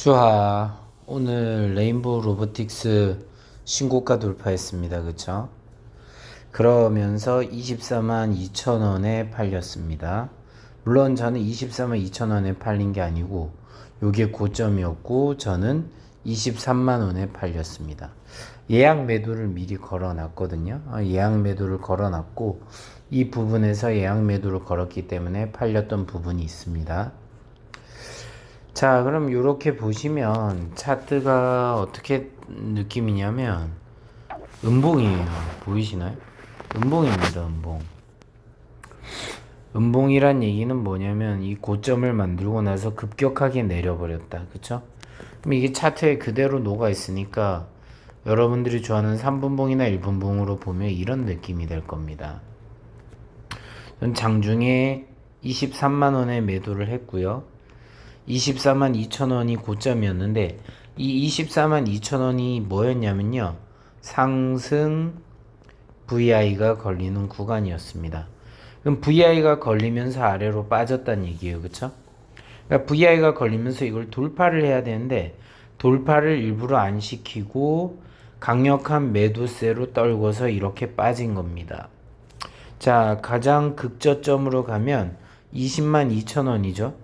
주하, 오늘 레인보우 로보틱스 신고가 돌파했습니다. 그쵸? 그러면서 24만 2천 원에 팔렸습니다. 물론 저는 24만 2천 원에 팔린 게 아니고 요게 고점이었고 저는 23만 원에 팔렸습니다. 예약 매도를 미리 걸어놨거든요. 예약 매도를 걸어놨고 이 부분에서 예약 매도를 걸었기 때문에 팔렸던 부분이 있습니다. 자, 그럼 이렇게 보시면 차트가 어떻게 느낌이냐면 음봉이에요. 보이시나요? 음봉입니다. 음봉. 음봉이란 얘기는 뭐냐면 이 고점을 만들고 나서 급격하게 내려버렸다. 그쵸? 그럼 이게 차트에 그대로 녹아 있으니까 여러분들이 좋아하는 3분봉이나 1분봉으로 보면 이런 느낌이 될 겁니다. 전 장중에 23만 원에 매도를 했고요. 24만 2천 원이 고점이었는데 이 24만 2천 원이 뭐였냐면요. 상승 VI가 걸리는 구간이었습니다. 그럼 VI가 걸리면서 아래로 빠졌다는 얘기예요. 그쵸? 그러니까 VI가 걸리면서 이걸 돌파를 해야 되는데 돌파를 일부러 안 시키고 강력한 매도세로 떨궈서 이렇게 빠진 겁니다. 자, 가장 극저점으로 가면 20만 2천 원이죠.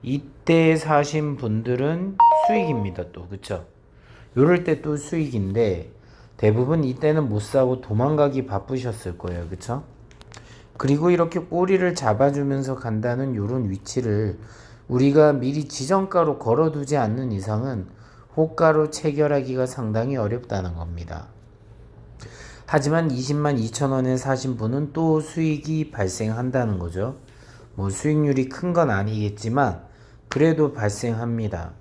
이때 사신 분들은 수익입니다. 또 그쵸? 요럴 때 또 수익인데 대부분 이때는 못 사고 도망가기 바쁘셨을 거예요. 그쵸? 그리고 이렇게 꼬리를 잡아주면서 간다는 요런 위치를 우리가 미리 지정가로 걸어두지 않는 이상은 호가로 체결하기가 상당히 어렵다는 겁니다. 하지만 20만 2천 원에 사신 분은 또 수익이 발생한다는 거죠. 뭐 수익률이 큰 건 아니겠지만 그래도 발생합니다.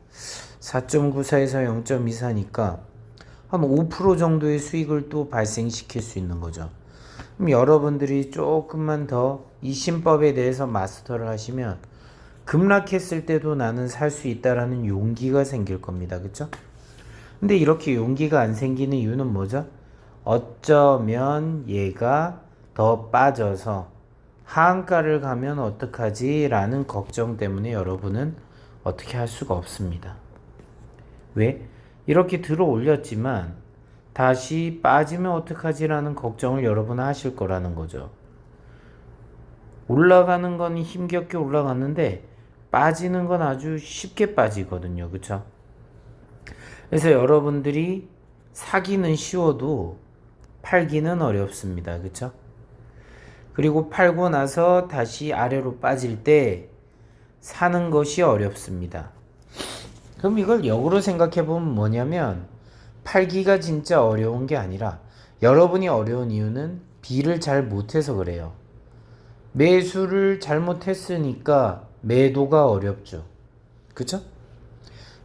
4.94에서 0.24니까 한 5% 정도의 수익을 또 발생시킬 수 있는 거죠. 그럼 여러분들이 조금만 더 이 신법에 대해서 마스터를 하시면 급락했을 때도 나는 살 수 있다라는 용기가 생길 겁니다. 그쵸? 근데 이렇게 용기가 안 생기는 이유는 뭐죠? 어쩌면 얘가 더 빠져서 하한가를 가면 어떡하지? 라는 걱정 때문에 여러분은 어떻게 할 수가 없습니다. 왜? 이렇게 들어 올렸지만 다시 빠지면 어떡하지? 라는 걱정을 여러분은 하실 거라는 거죠. 올라가는 건 힘겹게 올라갔는데 빠지는 건 아주 쉽게 빠지거든요. 그쵸? 그래서 여러분들이 사기는 쉬워도 팔기는 어렵습니다. 그쵸? 그리고 팔고 나서 다시 아래로 빠질 때 사는 것이 어렵습니다. 그럼 이걸 역으로 생각해 보면 뭐냐면 팔기가 진짜 어려운 게 아니라 여러분이 어려운 이유는 B를 잘 못해서 그래요. 매수를 잘못했으니까 매도가 어렵죠. 그쵸?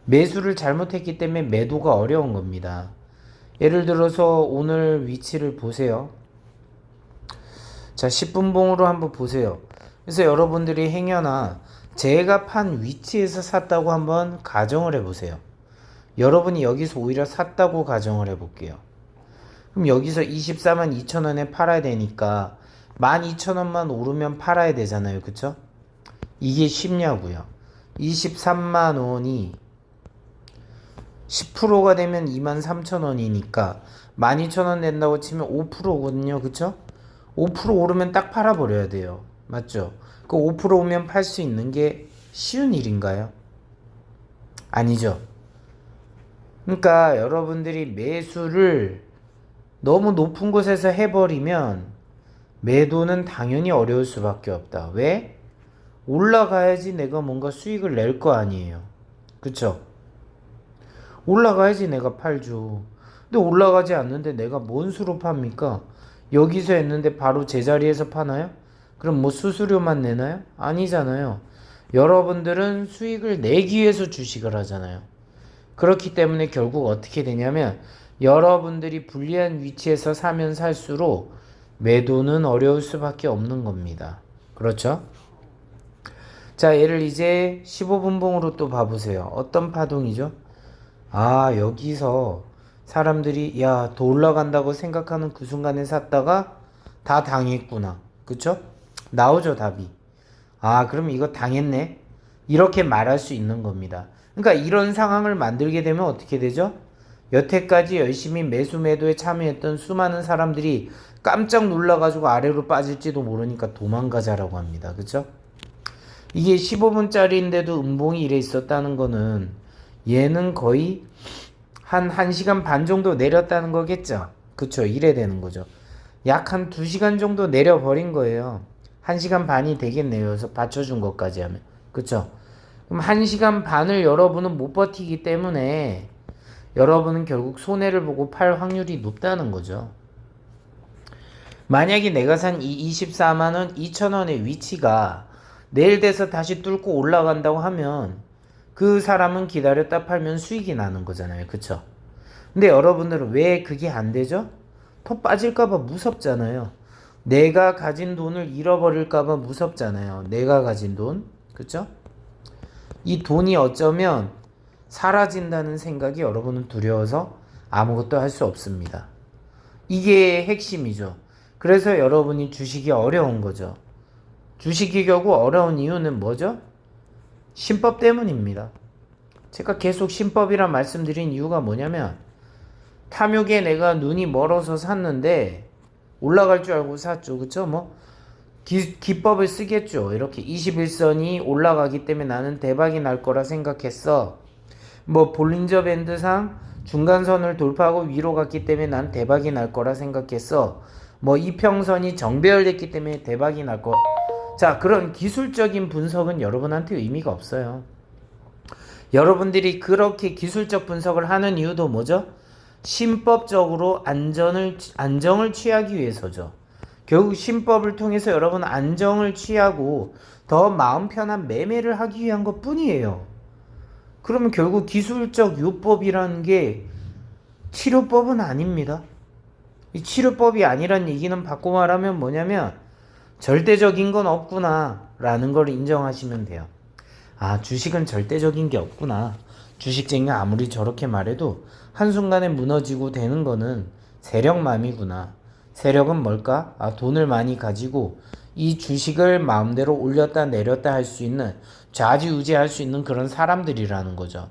매수를 잘못했기 때문에 매도가 어려운 겁니다. 예를 들어서 오늘 위치를 보세요. 자, 10분봉으로 한번 보세요. 그래서 여러분들이 행여나 제가 판 위치에서 샀다고 한번 가정을 해보세요. 여러분이 여기서 오히려 샀다고 가정을 해볼게요. 그럼 여기서 24만 2천 원에 팔아야 되니까 12,000원만 오르면 팔아야 되잖아요. 그쵸? 이게 쉽냐고요. 23만 원이 10%가 되면 23,000원이니까 12,000원 낸다고 치면 5%거든요. 그쵸? 5% 오르면 딱 팔아버려야 돼요. 맞죠? 그 5% 오면 팔 수 있는 게 쉬운 일인가요? 아니죠. 그러니까 여러분들이 매수를 너무 높은 곳에서 해버리면 매도는 당연히 어려울 수밖에 없다. 왜? 올라가야지 내가 뭔가 수익을 낼 거 아니에요. 그쵸? 올라가야지 내가 팔죠. 근데 올라가지 않는데 내가 뭔 수로 팝니까? 여기서 했는데 바로 제자리에서 파나요? 그럼 뭐 수수료만 내나요? 아니잖아요. 여러분들은 수익을 내기 위해서 주식을 하잖아요. 그렇기 때문에 결국 어떻게 되냐면 여러분들이 불리한 위치에서 사면 살수록 매도는 어려울 수밖에 없는 겁니다. 그렇죠? 자, 얘를 이제 15분봉으로 또 봐보세요. 어떤 파동이죠? 아, 여기서 사람들이 야, 더 올라간다고 생각하는 그 순간에 샀다가 다 당했구나. 그쵸? 나오죠, 답이. 아, 그럼 이거 당했네? 이렇게 말할 수 있는 겁니다. 그러니까 이런 상황을 만들게 되면 어떻게 되죠? 여태까지 열심히 매수 매도에 참여했던 수많은 사람들이 깜짝 놀라가지고 아래로 빠질지도 모르니까 도망가자라고 합니다. 그쵸? 이게 15분짜리인데도 음봉이 이래 있었다는 거는 얘는 거의 한 1시간 반 정도 내렸다는 거겠죠? 그쵸? 이래 되는 거죠. 약 한 2시간 정도 내려버린 거예요. 1시간 반이 되겠네요. 그래서 받쳐준 것까지 하면. 그쵸? 그럼 1시간 반을 여러분은 못 버티기 때문에 여러분은 결국 손해를 보고 팔 확률이 높다는 거죠. 만약에 내가 산 이 24만원 2천원의 위치가 내일 돼서 다시 뚫고 올라간다고 하면 그 사람은 기다렸다 팔면 수익이 나는 거잖아요. 그쵸? 근데 여러분들은 왜 그게 안 되죠? 더 빠질까봐 무섭잖아요. 내가 가진 돈을 잃어버릴까봐 무섭잖아요. 내가 가진 돈. 그쵸? 이 돈이 어쩌면 사라진다는 생각이 여러분은 두려워서 아무것도 할 수 없습니다. 이게 핵심이죠. 그래서 여러분이 주식이 어려운 거죠. 주식이 결국 어려운 이유는 뭐죠? 신법 때문입니다. 제가 계속 신법이라 말씀드린 이유가 뭐냐면 탐욕에 내가 눈이 멀어서 샀는데 올라갈 줄 알고 샀죠. 그쵸? 뭐 기법을 쓰겠죠. 이렇게 21선이 올라가기 때문에 나는 대박이 날 거라 생각했어. 뭐 볼린저 밴드상 중간선을 돌파하고 위로 갔기 때문에 난 대박이 날 거라 생각했어. 뭐 이평선이 정배열됐기 때문에 대박이 날 거. 자, 그런 기술적인 분석은 여러분한테 의미가 없어요. 여러분들이 그렇게 기술적 분석을 하는 이유도 뭐죠? 신법적으로 안정을 취하기 위해서죠. 결국 신법을 통해서 여러분 안정을 취하고 더 마음 편한 매매를 하기 위한 것 뿐이에요. 그러면 결국 기술적 요법이라는 게 치료법은 아닙니다. 이 치료법이 아니란 얘기는 바꿔 말하면 뭐냐면 절대적인 건 없구나 라는 걸 인정하시면 돼요. 아, 주식은 절대적인 게 없구나. 주식쟁이가 아무리 저렇게 말해도 한순간에 무너지고 되는 거는 세력맘이구나. 세력은 뭘까? 아, 돈을 많이 가지고 이 주식을 마음대로 올렸다 내렸다 할 수 있는, 좌지우지할 수 있는 그런 사람들이라는 거죠.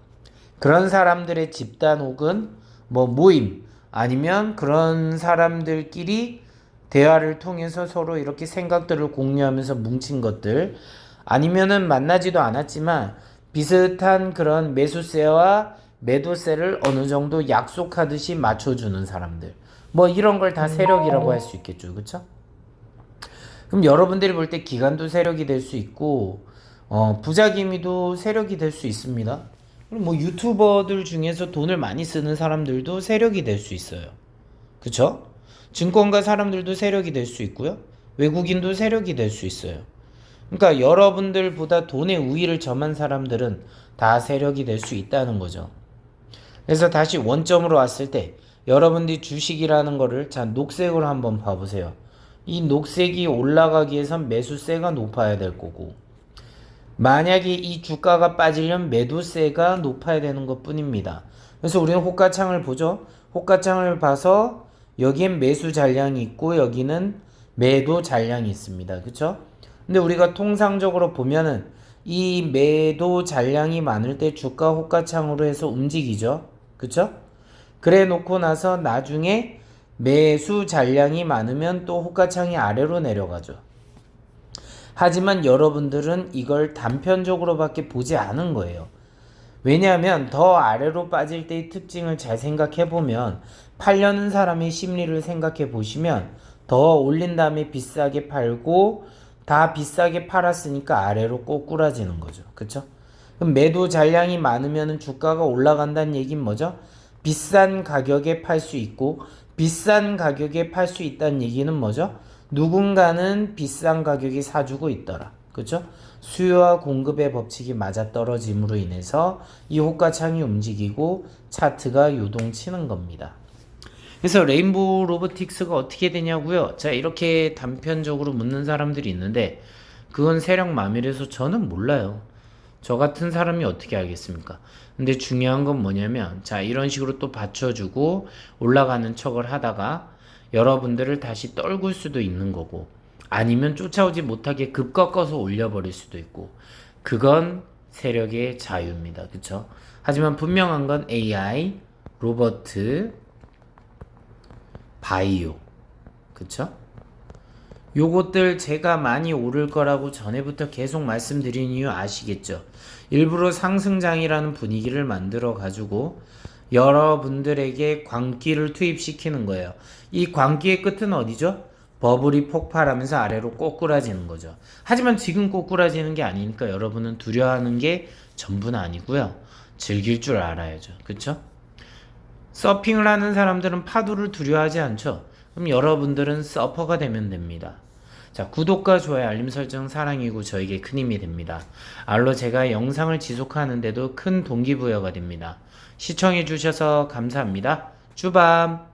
그런 사람들의 집단 혹은 뭐 모임, 아니면 그런 사람들끼리 대화를 통해서 서로 이렇게 생각들을 공유하면서 뭉친 것들, 아니면은 만나지도 않았지만 비슷한 그런 매수세와 매도세를 어느 정도 약속하듯이 맞춰주는 사람들, 뭐 이런 걸 다 세력이라고 할 수 있겠죠. 그쵸? 그럼 여러분들이 볼 때 기관도 세력이 될 수 있고 부자기미도 세력이 될 수 있습니다. 그리고 뭐 유튜버들 중에서 돈을 많이 쓰는 사람들도 세력이 될 수 있어요. 그쵸? 증권가 사람들도 세력이 될 수 있고요. 외국인도 세력이 될 수 있어요. 그러니까 여러분들보다 돈의 우위를 점한 사람들은 다 세력이 될 수 있다는 거죠. 그래서 다시 원점으로 왔을 때 여러분들이 주식이라는 거를 자 녹색으로 한번 봐보세요. 이 녹색이 올라가기 위해선 매수세가 높아야 될 거고, 만약에 이 주가가 빠지려면 매도세가 높아야 되는 것 뿐입니다. 그래서 우리는 호가창을 보죠. 호가창을 봐서 여기엔 매수 잔량이 있고 여기는 매도 잔량이 있습니다. 그쵸? 근데 우리가 통상적으로 보면은 이 매도 잔량이 많을 때 주가 호가창으로 해서 움직이죠. 그쵸? 그래 놓고 나서 나중에 매수 잔량이 많으면 또 호가창이 아래로 내려가죠. 하지만 여러분들은 이걸 단편적으로밖에 보지 않은 거예요. 왜냐하면 더 아래로 빠질 때의 특징을 잘 생각해 보면, 팔려는 사람의 심리를 생각해 보시면 더 올린 다음에 비싸게 팔고 다 비싸게 팔았으니까 아래로 꼬꾸라지는 거죠. 그쵸? 그럼 매도 잔량이 많으면 주가가 올라간다는 얘기는 뭐죠? 비싼 가격에 팔 수 있고, 비싼 가격에 팔 수 있다는 얘기는 뭐죠? 누군가는 비싼 가격에 사주고 있더라. 그죠? 수요와 공급의 법칙이 맞아떨어짐으로 인해서 이 호가창이 움직이고 차트가 요동치는 겁니다. 그래서 레인보우 로보틱스가 어떻게 되냐고요? 자, 이렇게 단편적으로 묻는 사람들이 있는데 그건 세력마밀해서 저는 몰라요. 저 같은 사람이 어떻게 알겠습니까? 근데 중요한 건 뭐냐면, 자, 이런 식으로 또 받쳐주고 올라가는 척을 하다가 여러분들을 다시 떨굴 수도 있는 거고, 아니면 쫓아오지 못하게 급 꺾어서 올려버릴 수도 있고, 그건 세력의 자유입니다. 그쵸? 하지만 분명한 건 AI, 로버트, 바이오. 그쵸? 요것들 제가 많이 오를 거라고 전에부터 계속 말씀드린 이유 아시겠죠? 일부러 상승장이라는 분위기를 만들어 가지고 여러분들에게 광기를 투입시키는 거예요. 이 광기의 끝은 어디죠? 버블이 폭발하면서 아래로 꼬꾸라지는 거죠. 하지만 지금 꼬꾸라지는 게 아니니까 여러분은 두려워하는 게 전부는 아니고요. 즐길 줄 알아야죠. 그쵸? 서핑을 하는 사람들은 파도를 두려워하지 않죠. 그럼 여러분들은 서퍼가 되면 됩니다. 자, 구독과 좋아요, 알림 설정 사랑이고 저에게 큰 힘이 됩니다. 알로 제가 영상을 지속하는데도 큰 동기부여가 됩니다. 시청해 주셔서 감사합니다. 쭈밤!